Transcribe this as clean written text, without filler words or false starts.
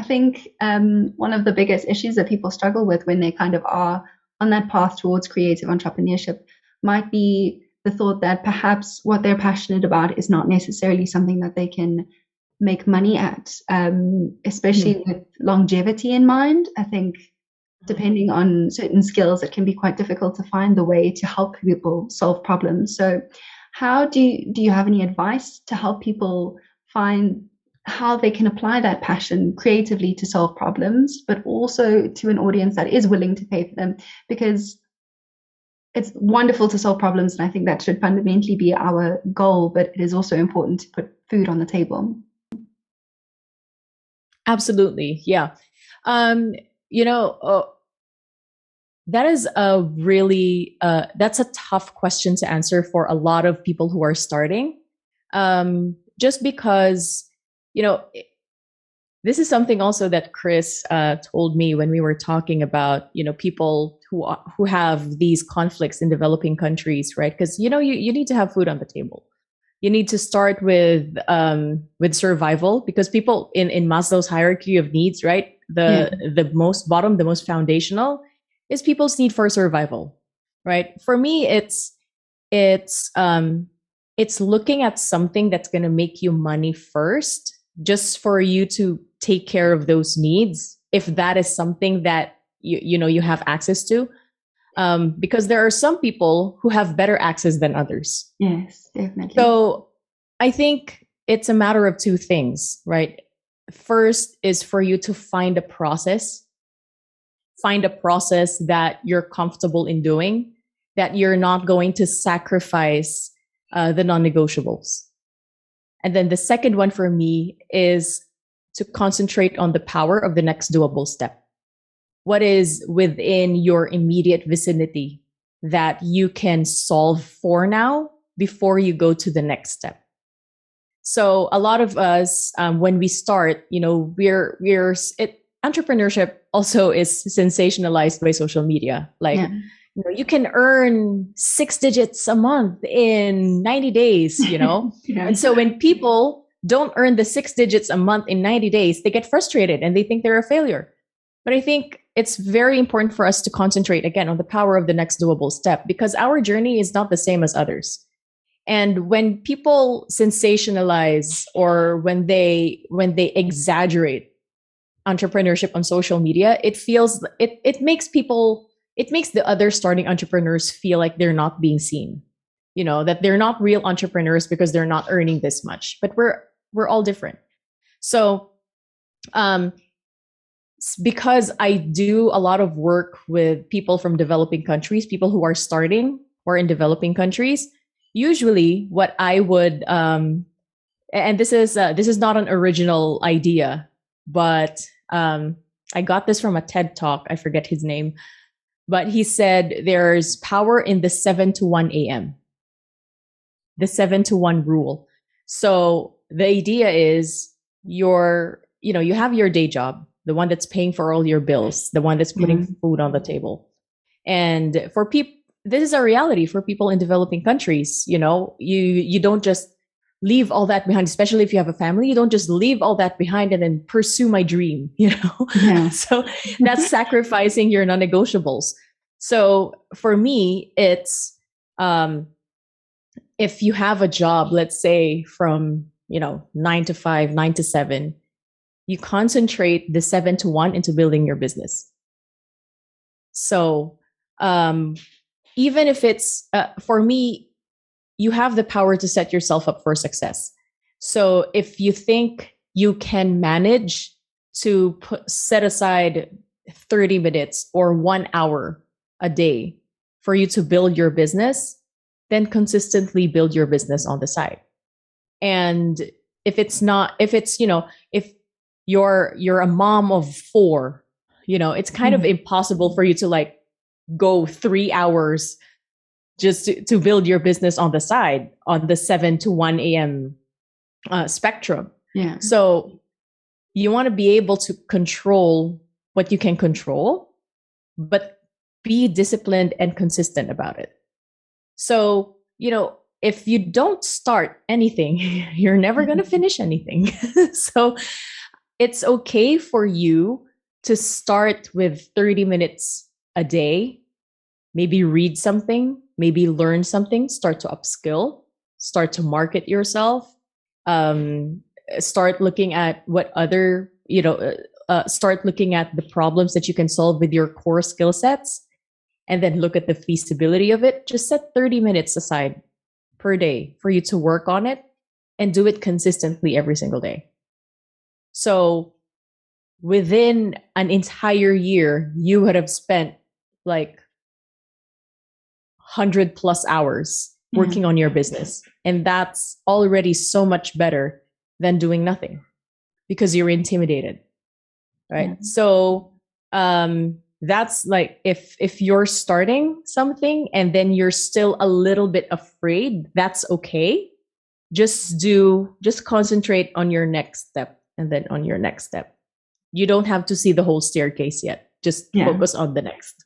think one of the biggest issues that people struggle with when they kind of are on that path towards creative entrepreneurship might be the thought that perhaps what they're passionate about is not necessarily something that they can make money at, especially with longevity in mind. I think depending on certain skills, it can be quite difficult to find the way to help people solve problems. So how do you have any advice to help people find how they can apply that passion creatively to solve problems, but also to an audience that is willing to pay for them? Because it's wonderful to solve problems, and I think that should fundamentally be our goal, but it is also important to put food on the table. Absolutely. Yeah. You know, that is a really, that's a tough question to answer for a lot of people who are starting. Just because, you know, this is something also that Chris told me when we were talking about, you know, people who have these conflicts in developing countries, right? Because, you know, you need to have food on the table. You need to start with survival, because people in Maslow's hierarchy of needs, right? The most bottom, the most foundational is people's need for survival, right? For me, it's looking at something that's going to make you money first, just for you to take care of those needs, if that is something that you have access to. Because there are some people who have better access than others. Yes, definitely. So I think it's a matter of two things, right? First is for you to find a process that you're comfortable in doing, that you're not going to sacrifice the non-negotiables. And then the second one for me is to concentrate on the power of the next doable step. What is within your immediate vicinity that you can solve for now before you go to the next step? So a lot of us, when we start, you know, entrepreneurship also is sensationalized by social media. Like, you know, you can earn 6 digits a month in 90 days, you know? And so when people don't earn the 6 digits a month in 90 days, they get frustrated and they think they're a failure. But I think it's very important for us to concentrate again on the power of the next doable step, because our journey is not the same as others. And when people sensationalize, or when they exaggerate entrepreneurship on social media, it makes the other starting entrepreneurs feel like they're not being seen, you know, that they're not real entrepreneurs because they're not earning this much. But we're all different. So because I do a lot of work with people from developing countries, people who are starting or in developing countries, usually what I would, and this is not an original idea, but I got this from a TED talk. I forget his name, but he said there's power in the 7 to 1 a.m., the 7 to 1 rule. So the idea is you have your day job, the one that's paying for all your bills, the one that's putting food on the table. And for people, this is a reality for people in developing countries. You know, you don't just leave all that behind, especially if you have a family. You don't just leave all that behind and then pursue my dream, you know? Yeah. So that's sacrificing your non-negotiables. So for me, it's, if you have a job, let's say from, 9 to 5, 9 to 7, you concentrate the 7 to 1 into building your business. So, even if it's, for me, you have the power to set yourself up for success. So if you think you can manage to set aside 30 minutes or 1 hour a day for you to build your business, then consistently build your business on the side. And if you're a mom of 4, it's kind of impossible for you to go 3 hours just to build your business on the side on the 7 to 1 a.m. Spectrum. Yeah. So you want to be able to control what you can control, but be disciplined and consistent about it. So, if you don't start anything, you're never going to finish anything. So it's okay for you to start with 30 minutes a day, maybe read something, maybe learn something, start to upskill, start to market yourself, um, start looking at what other, start looking at the problems that you can solve with your core skill sets, and then look at the feasibility of it. Just set 30 minutes aside per day for you to work on it and do it consistently every single day. So within an entire year, you would have spent like 100 plus hours working on your business. And that's already so much better than doing nothing because you're intimidated. Right. Yeah. So that's like if you're starting something and then you're still a little bit afraid, that's okay. Just concentrate on your next step and then on your next step. You don't have to see the whole staircase yet. Just Yeah. focus on the next.